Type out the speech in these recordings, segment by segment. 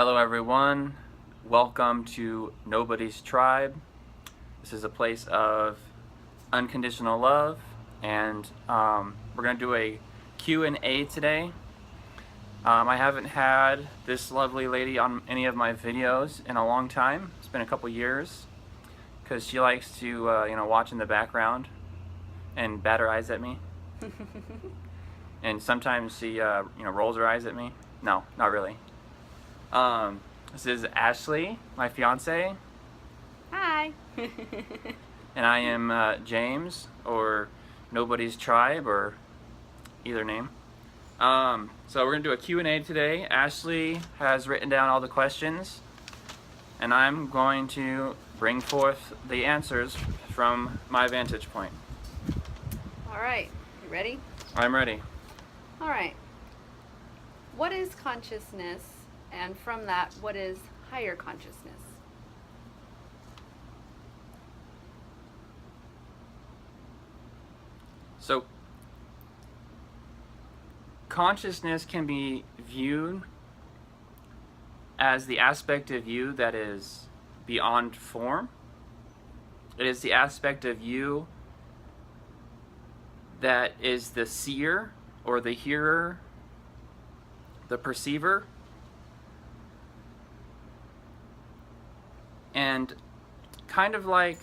Hello everyone, welcome to Nobody's Tribe. This is a place of unconditional love, and we're going to do a Q&A today. I haven't had this lovely lady on any of my videos in a long time. It's been a couple years because she likes to watch in the background and bat her eyes at me. And sometimes she rolls her eyes at me. No, not really. This is Ashley, my fiance. Hi. And I am James, or Nobody's Tribe, or either name. So we're going to do a Q&A today. Ashley has written down all the questions, and I'm going to bring forth the answers from my vantage point. All right. You ready? I'm ready. All right. What is consciousness? And from that, what is higher consciousness? So, consciousness can be viewed as the aspect of you that is beyond form. It is the aspect of you that is the seer or the hearer, the perceiver. And kind of like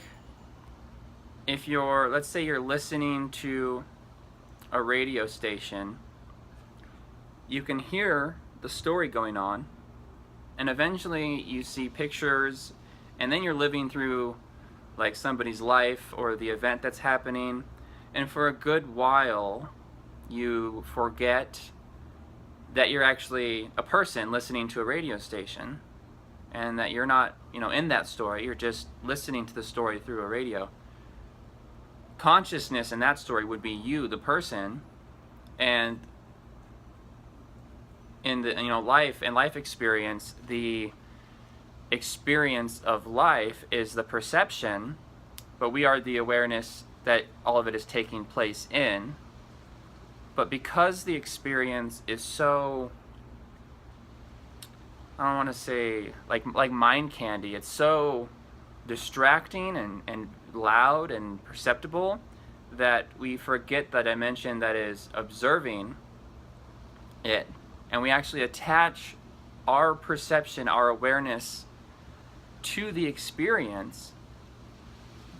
if let's say you're listening to a radio station, you can hear the story going on, and eventually you see pictures, and then you're living through like somebody's life or the event that's happening, and for a good while you forget that you're actually a person listening to a radio station, and that you're not, in that story. You're just listening to the story through a radio. Consciousness in that story would be you, the person, and in the life experience, the experience of life is the perception, but we are the awareness that all of it is taking place in. But because the experience is so, I don't want to say like mind candy, it's so distracting and loud and perceptible that we forget the dimension that is observing it, and we actually attach our perception, our awareness to the experience,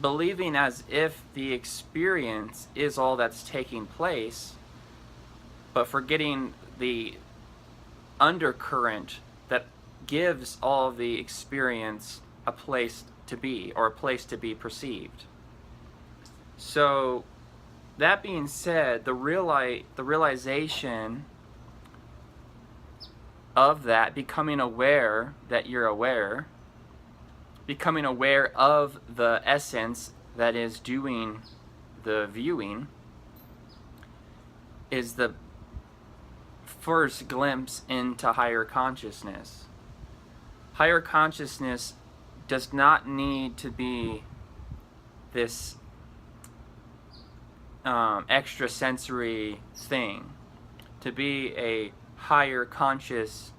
believing as if the experience is all that's taking place, but forgetting the undercurrent that gives all of the experience a place to be, or a place to be perceived. So that being said, the realization of that, becoming aware that you're aware, becoming aware of the essence that is doing the viewing, is the first glimpse into higher consciousness. Higher consciousness does not need to be this extrasensory thing. To be a higher conscious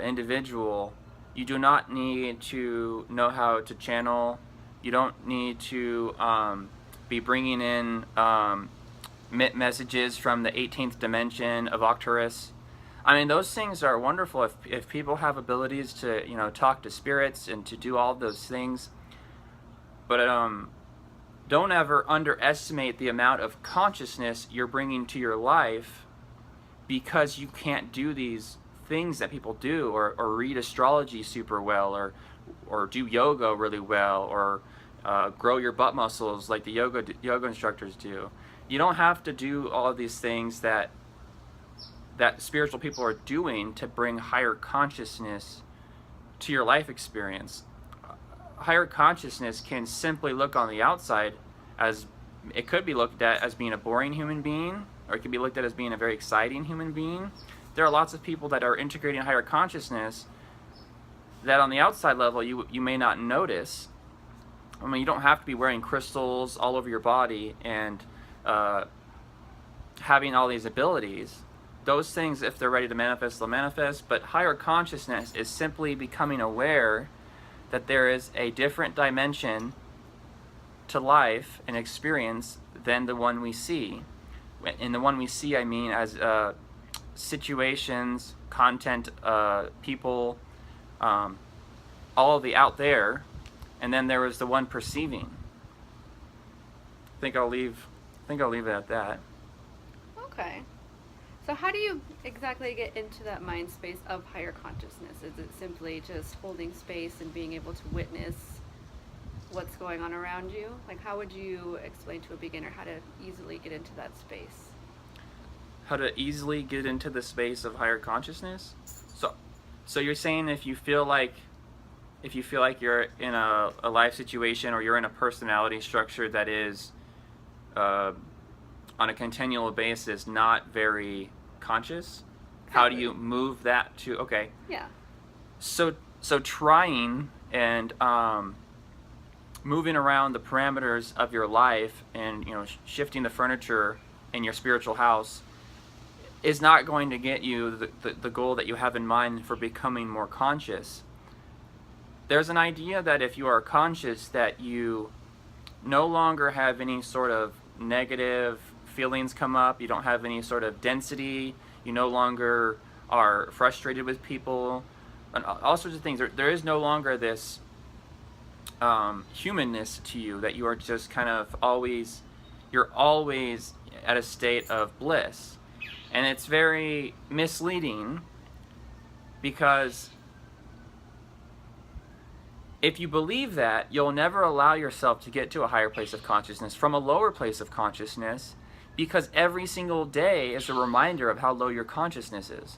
individual, you do not need to know how to channel. You don't need to be bringing in messages from the 18th dimension of Octarus. I mean, those things are wonderful if people have abilities to, talk to spirits and to do all those things. But don't ever underestimate the amount of consciousness you're bringing to your life, because you can't do these things that people do, or read astrology super well, or do yoga really well, or grow your butt muscles like the yoga instructors do. You don't have to do all of these things that spiritual people are doing to bring higher consciousness to your life experience. Higher consciousness can simply look on the outside as, it could be looked at as being a boring human being, or it can be looked at as being a very exciting human being. There are lots of people that are integrating higher consciousness that on the outside level you may not notice. I mean, you don't have to be wearing crystals all over your body and having all these abilities. those things, if they're ready to manifest, they'll manifest. But higher consciousness is simply becoming aware that there is a different dimension to life and experience than the one we see. In the one we see, I mean as situations, content, people, all of the out there, and then there was the one perceiving. I think I'll leave it at that. Okay. So how do you exactly get into that mind space of higher consciousness? Is it simply just holding space and being able to witness what's going on around you? Like, how would you explain to a beginner how to easily get into that space? How to easily get into the space of higher consciousness? So you're saying if you feel like you're in a life situation, or you're in a personality structure that is on a continual basis not very conscious, how do you move that to, okay. Yeah. So trying and moving around the parameters of your life, and shifting the furniture in your spiritual house is not going to get you the goal that you have in mind for becoming more conscious. There's an idea that if you are conscious, that you no longer have any sort of negative feelings come up, you don't have any sort of density, you no longer are frustrated with people, and all sorts of things. There is no longer this humanness to you, that you are just kind of you're always at a state of bliss. And it's very misleading, because if you believe that, you'll never allow yourself to get to a higher place of consciousness from a lower place of consciousness, because every single day is a reminder of how low your consciousness is.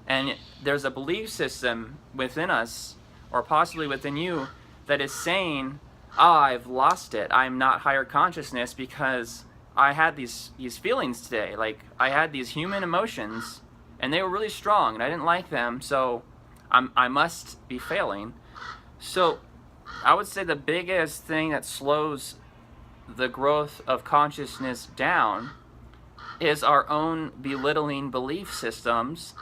And there's a belief system within us, or possibly within you, that is saying, I've lost it. I'm not higher consciousness because I had these feelings today. Like, I had these human emotions, and they were really strong, and I didn't like them, so I must be failing. So I would say the biggest thing that slows the growth of consciousness down is our own belittling belief systems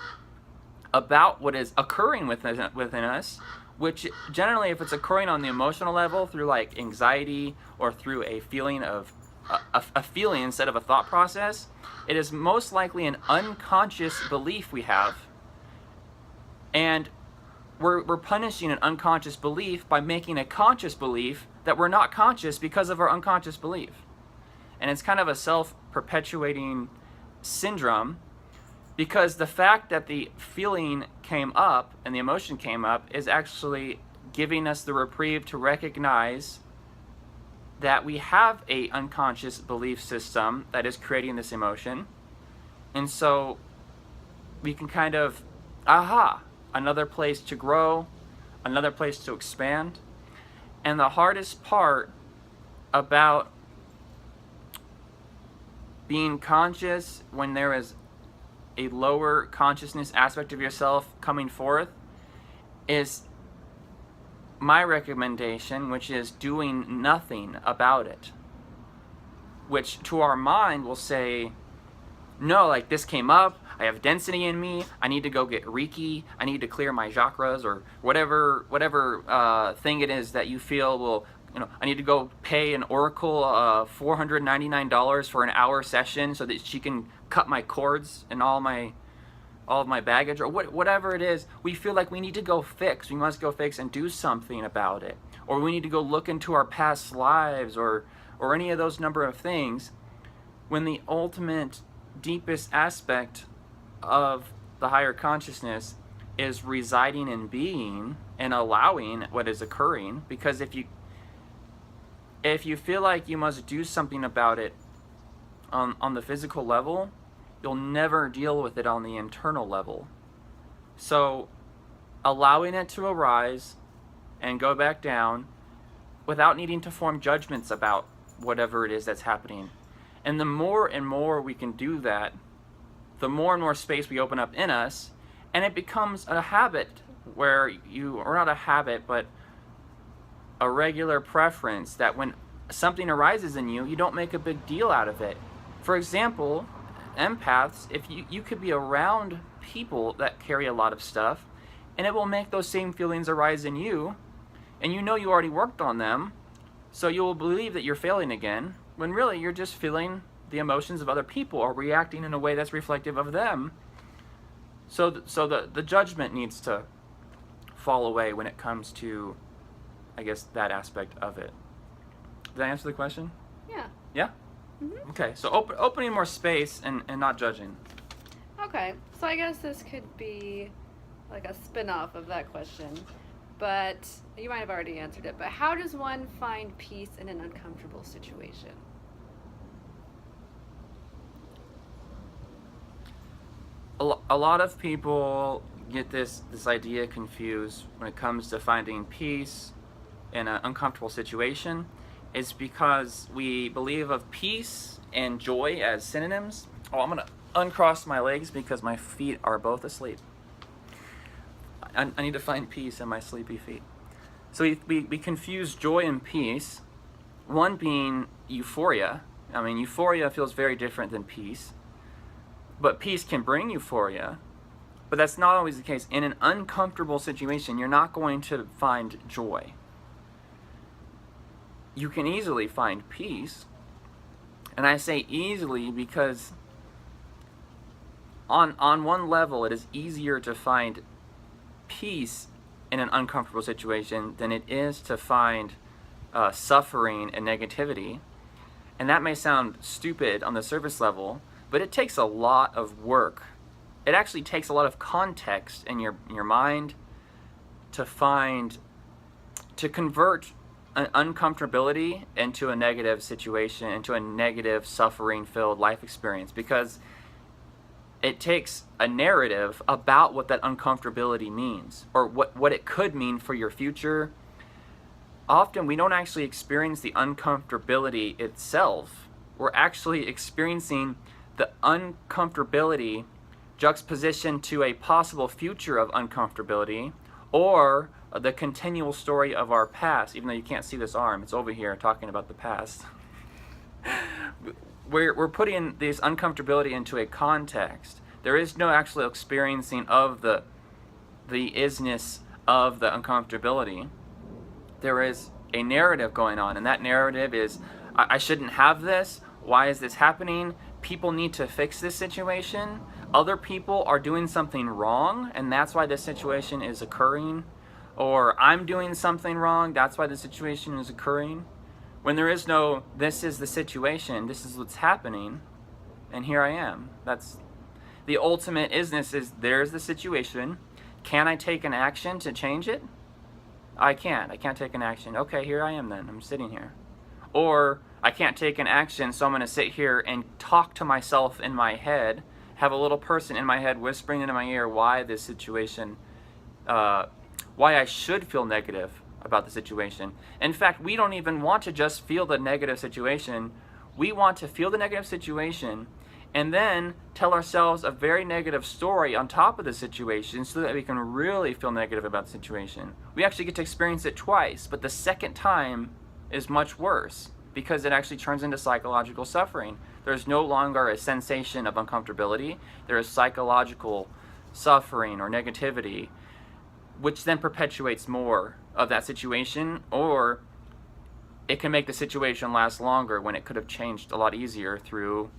about what is occurring within us, which generally, if it's occurring on the emotional level through like anxiety, or through a feeling of a feeling instead of a thought process, it is most likely an unconscious belief we have, and we're punishing an unconscious belief by making a conscious belief that we're not conscious because of our unconscious belief. And it's kind of a self-perpetuating syndrome, because the fact that the feeling came up and the emotion came up is actually giving us the reprieve to recognize that we have a unconscious belief system that is creating this emotion. And so we can kind of, another place to grow, another place to expand. And the hardest part about being conscious when there is a lower consciousness aspect of yourself coming forth is my recommendation, which is doing nothing about it. Which to our mind will say, no, like this came up, I have density in me, I need to go get Reiki, I need to clear my chakras, or whatever thing it is that you feel will, I need to go pay an oracle $499 for an hour session so that she can cut my cords and all of my baggage, or whatever it is. We feel like we need to go fix, we must go fix and do something about it, or we need to go look into our past lives, or any of those number of things, when the ultimate deepest aspect of the higher consciousness is residing in being and allowing what is occurring. Because if you feel like you must do something about it on the physical level, you'll never deal with it on the internal level. So allowing it to arise and go back down without needing to form judgments about whatever it is that's happening. And the more and more we can do that, the more and more space we open up in us, and it becomes a habit where or not a habit, but a regular preference that when something arises in you, you don't make a big deal out of it. For example, empaths, if you could be around people that carry a lot of stuff, and it will make those same feelings arise in you, and you know you already worked on them, so you will believe that you're failing again, when really you're just feeling the emotions of other people or reacting in a way that's reflective of them. So the judgment needs to fall away when it comes to, I guess, that aspect of it. Did I answer the question? Yeah. Yeah? Mm-hmm. Okay, so opening more space and not judging. Okay, so I guess this could be like a spin-off of that question, but you might have already answered it. But how does one find peace in an uncomfortable situation? A lot of people get this idea confused when it comes to finding peace in an uncomfortable situation. Is because we believe of peace and joy as synonyms. Oh, I'm gonna uncross my legs because my feet are both asleep. I need to find peace in my sleepy feet. So we confuse joy and peace, one being euphoria. I mean, euphoria feels very different than peace, but peace can bring euphoria, but that's not always the case. In an uncomfortable situation, you're not going to find joy. You can easily find peace, and I say easily because on one level it is easier to find peace in an uncomfortable situation than it is to find suffering and negativity. And that may sound stupid on the surface level, but it takes a lot of work. It actually takes a lot of context in your mind to convert an uncomfortability into a negative situation, into a negative suffering-filled life experience, because it takes a narrative about what that uncomfortability means, or what it could mean for your future. Often we don't actually experience the uncomfortability itself. We're actually experiencing the uncomfortability juxtaposition to a possible future of uncomfortability, or the continual story of our past. Even though you can't see this arm, it's over here talking about the past. We're putting this uncomfortability into a context. There is no actual experiencing of the isness of the uncomfortability. There is a narrative going on, and that narrative is, I shouldn't have this. Why is this happening? People need to fix this situation. Other people are doing something wrong, and that's why this situation is occurring. Or I'm doing something wrong, that's why the situation is occurring. When there is no, this is the situation, this is what's happening, and here I am. That's the ultimate isness, is there's the situation. Can I take an action to change it? I can't take an action. Okay, here I am then, I'm sitting here. Or I can't take an action, so I'm going to sit here and talk to myself in my head, have a little person in my head whispering into my ear why this situation, why I should feel negative about the situation. In fact, we don't even want to just feel the negative situation. We want to feel the negative situation and then tell ourselves a very negative story on top of the situation so that we can really feel negative about the situation. We actually get to experience it twice, but the second time is much worse because it actually turns into psychological suffering. There's no longer a sensation of uncomfortability. There is psychological suffering or negativity, which then perpetuates more of that situation, or it can make the situation last longer when it could have changed a lot easier through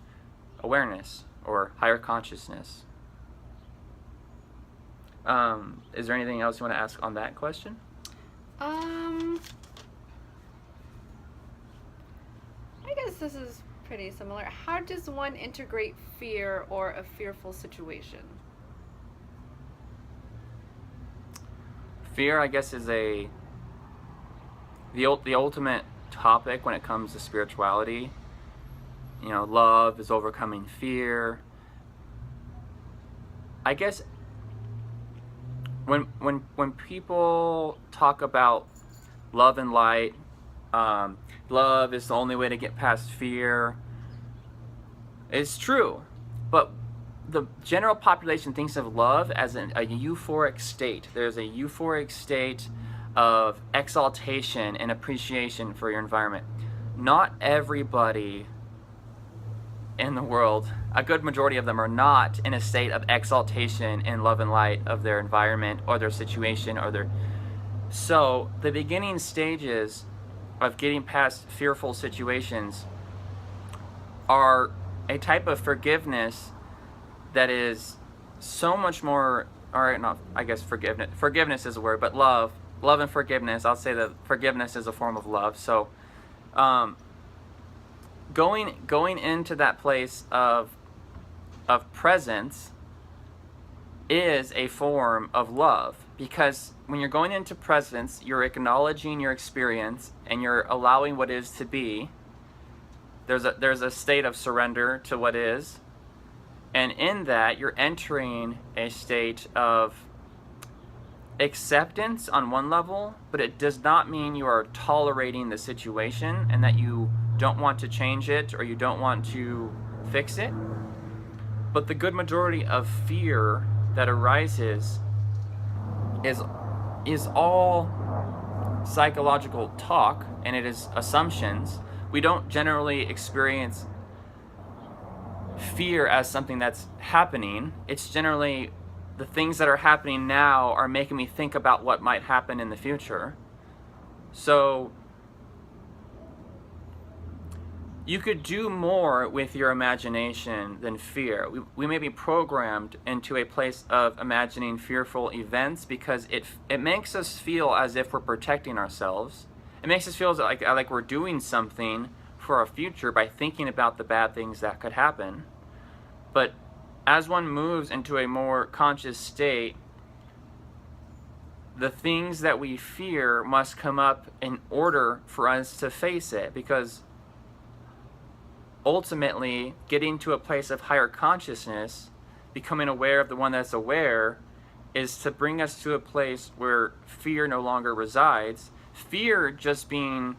awareness or higher consciousness. Is there anything else you want to ask on that question? I guess this is pretty similar. How does one integrate fear or a fearful situation? Fear, I guess, is the ultimate topic when it comes to spirituality. You know, love is overcoming fear. I guess when people talk about love and light, love is the only way to get past fear. It's true, but the general population thinks of love as a euphoric state. There's a euphoric state of exaltation and appreciation for your environment. Not everybody in the world, a good majority of them are not in a state of exaltation and love and light of their environment or their situation or their. So the beginning stages of getting past fearful situations are a type of forgiveness that is so much more, or not, I guess forgiveness is a word, but love and forgiveness. I'll say that forgiveness is a form of love. So going into that place of presence is a form of love, because when you're going into presence, you're acknowledging your experience and you're allowing what is to be. There's a state of surrender to what is, and in that you're entering a state of acceptance on one level, but it does not mean you are tolerating the situation and that you don't want to change it or you don't want to fix it. But the good majority of fear that arises is all psychological talk, and it is assumptions. We don't generally experience fear as something that's happening. It's generally the things that are happening now are making me think about what might happen in the future. So you could do more with your imagination than fear. We may be programmed into a place of imagining fearful events because it makes us feel as if we're protecting ourselves. It makes us feel like we're doing something for our future by thinking about the bad things that could happen. But as one moves into a more conscious state, the things that we fear must come up in order for us to face it, because ultimately getting to a place of higher consciousness, becoming aware of the one that's aware, is to bring us to a place where fear no longer resides. Fear just being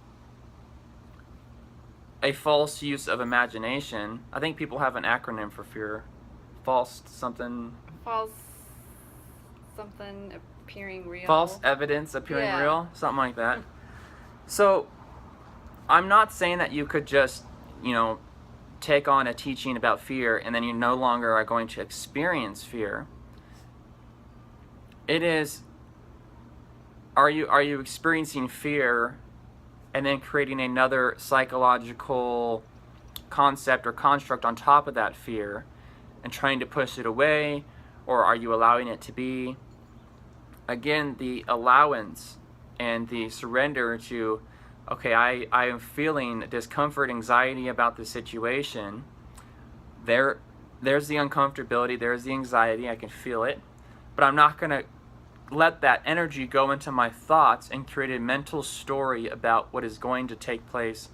a false use of imagination. I think people have an acronym for fear. False something appearing real. False evidence appearing real. Something like that. So I'm not saying that you could just, take on a teaching about fear and then you no longer are going to experience fear. It is, are you experiencing fear and then creating another psychological concept or construct on top of that fear and trying to push it away, or are you allowing it to be? Again, the allowance and the surrender to, okay, I am feeling discomfort, anxiety about the situation. There's the uncomfortability, there's the anxiety, I can feel it, but I'm not going to let that energy go into my thoughts and create a mental story about what is going to take place,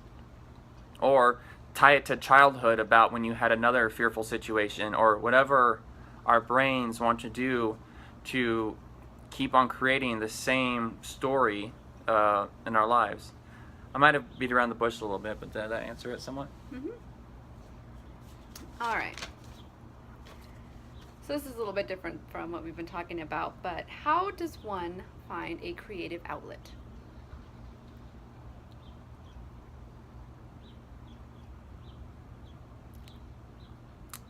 or tie it to childhood about when you had another fearful situation, or whatever our brains want to do to keep on creating the same story in our lives. I might have beat around the bush a little bit, but did that answer it somewhat? Mm-hmm. All right. So this is a little bit different from what we've been talking about, but how does one find a creative outlet?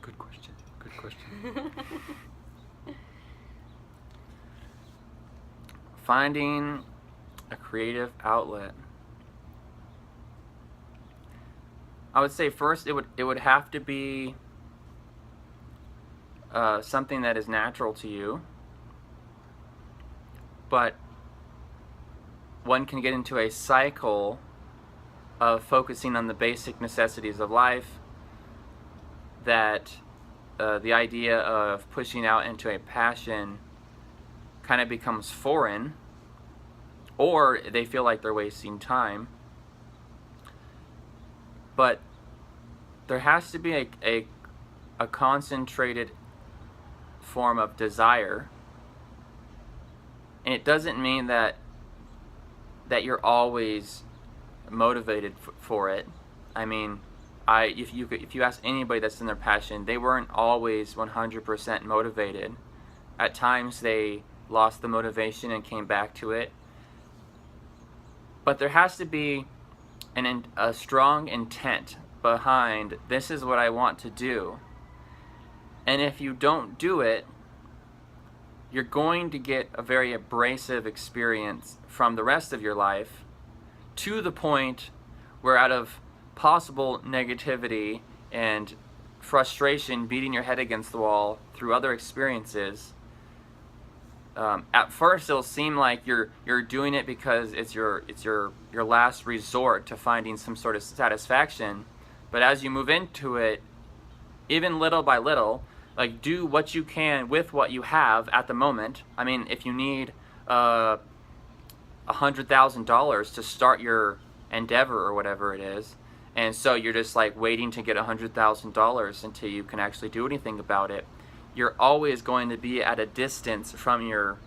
Good question. Finding a creative outlet. I would say first it would have to be something that is natural to you, but one can get into a cycle of focusing on the basic necessities of life, that the idea of pushing out into a passion kind of becomes foreign, or they feel like they're wasting time. But there has to be a concentrated form of desire, and it doesn't mean that you're always motivated for it. I mean, if you ask anybody that's in their passion, they weren't always 100% motivated. At times they lost the motivation and came back to it. But there has to be a strong intent behind this is what I want to do. And if you don't do it, you're going to get a very abrasive experience from the rest of your life, to the point where, out of possible negativity and frustration, beating your head against the wall through other experiences, at first it'll seem like you're doing it because it's your last resort to finding some sort of satisfaction. But as you move into it, even little by little, like, do what you can with what you have at the moment. I mean, if you need $100,000 to start your endeavor or whatever it is, and so you're just like waiting to get $100,000 until you can actually do anything about it, you're always going to be at a distance from your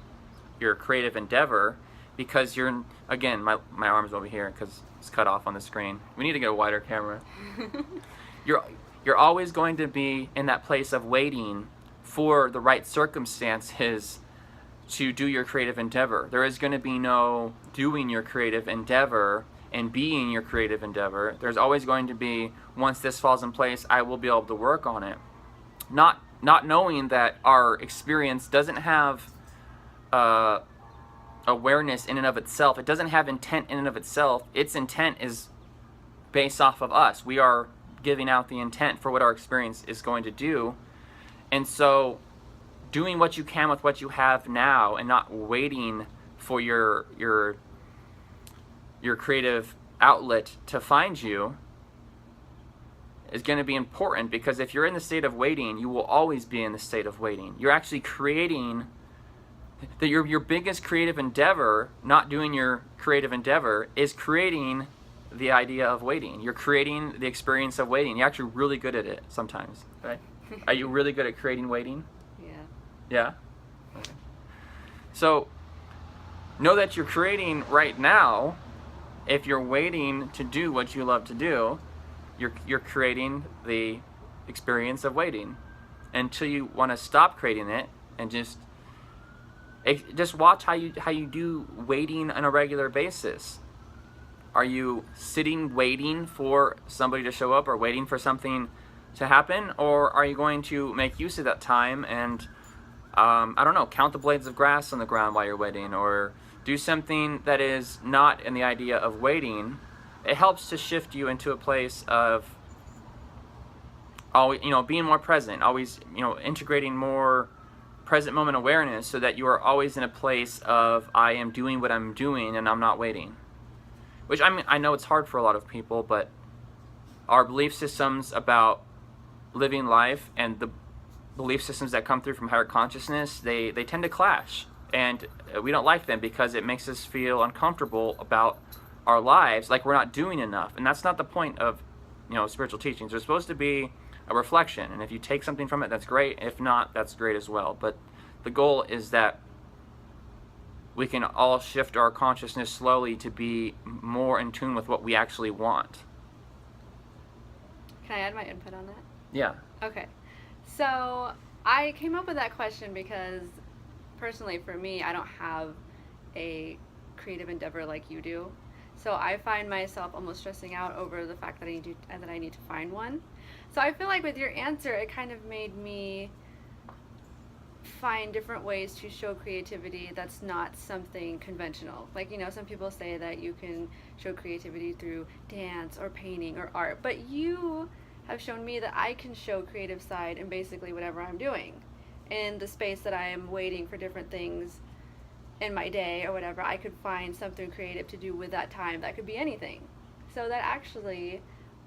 creative endeavor, because you're, again, my arm's over here because it's cut off on the screen. We need to get a wider camera. You're always going to be in that place of waiting for the right circumstances to do your creative endeavor. There is going to be no doing your creative endeavor and being your creative endeavor. There's always going to be, once this falls in place, I will be able to work on it. Not knowing that our experience doesn't have awareness in and of itself. It doesn't have intent in and of itself. Its intent is based off of us. We are giving out the intent for what our experience is going to do. And so doing what you can with what you have now, and not waiting for your creative outlet to find you, is going to be important, because if you're in the state of waiting, you will always be in the state of waiting. You're actually creating your biggest creative endeavor. Not doing your creative endeavor is creating the idea of waiting. You're creating the experience of waiting. You're actually really good at it sometimes, right? Are you really good at creating waiting? Yeah. Yeah? Okay. So know that you're creating right now. If you're waiting to do what you love to do, you're creating the experience of waiting, until you want to stop creating it and just watch how you do waiting on a regular basis. Are you sitting waiting for somebody to show up, or waiting for something to happen? Or are you going to make use of that time and, I don't know, count the blades of grass on the ground while you're waiting, or do something that is not in the idea of waiting? It helps to shift you into a place of always, being more present, always, integrating more present moment awareness, so that you are always in a place of, I am doing what I'm doing and I'm not waiting. Which, I mean, I know it's hard for a lot of people, but our belief systems about living life and the belief systems that come through from higher consciousness, they tend to clash. And we don't like them, because it makes us feel uncomfortable about our lives, like we're not doing enough. And that's not the point of, spiritual teachings. They're supposed to be a reflection. And if you take something from it, that's great. If not, that's great as well. But the goal is that we can all shift our consciousness slowly to be more in tune with what we actually want. Can I add my input on that? Yeah. Okay. So I came up with that question because, personally, for me, I don't have a creative endeavor like you do. So I find myself almost stressing out over the fact that I need to find one. So I feel like with your answer, it kind of made me find different ways to show creativity that's not something conventional. Like, some people say that you can show creativity through dance or painting or art, but you have shown me that I can show creative side in basically whatever I'm doing. In the space that I am waiting for different things in my day or whatever, I could find something creative to do with that time. That could be anything. So that actually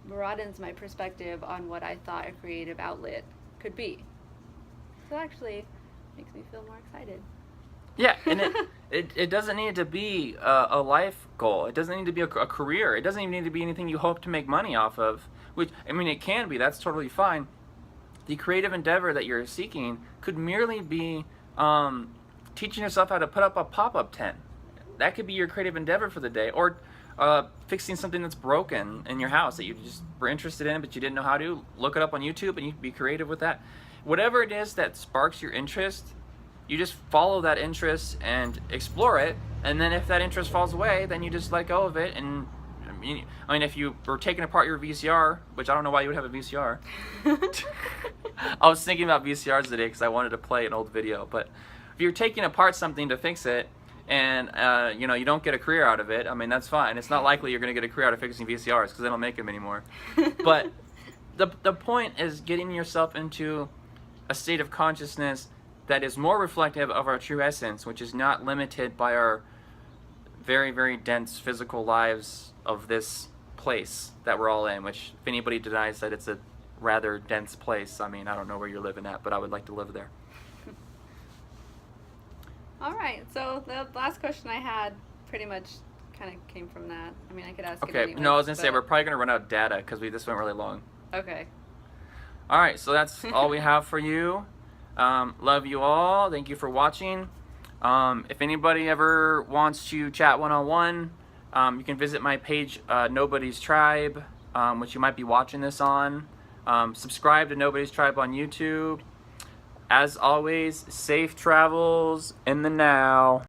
broadens my perspective on what I thought a creative outlet could be. So actually makes me feel more excited. Yeah, and it doesn't need to be a life goal. It doesn't need to be a career. It doesn't even need to be anything you hope to make money off of. Which, I mean, it can be. That's totally fine. The creative endeavor that you're seeking could merely be teaching yourself how to put up a pop-up tent. That could be your creative endeavor for the day. Or fixing something that's broken in your house that you just were interested in but you didn't know how to. Look it up on YouTube and you can be creative with that. Whatever it is that sparks your interest, you just follow that interest and explore it. And then if that interest falls away, then you just let go of it and I mean, if you were taking apart your VCR, which I don't know why you would have a VCR. I was thinking about VCRs today because I wanted to play an old video. But if you're taking apart something to fix it, and you don't get a career out of it, I mean, that's fine. It's not likely you're going to get a career out of fixing VCRs because they don't make them anymore. But the point is getting yourself into a state of consciousness that is more reflective of our true essence, which is not limited by our very, very dense physical lives of this place that we're all in, which if anybody denies that it's a rather dense place, I mean, I don't know where you're living at, but I would like to live there. All right, so the last question I had pretty much kind of came from that. I mean, I could ask it Okay, anyways, no, I was going to say, but- we're probably going to run out of data because this went really long. Okay. All right, so that's all we have for you. Love you all. Thank you for watching. If anybody ever wants to chat one-on-one, you can visit my page, Nobody's Tribe, which you might be watching this on. Subscribe to Nobody's Tribe on YouTube. As always, safe travels in the now.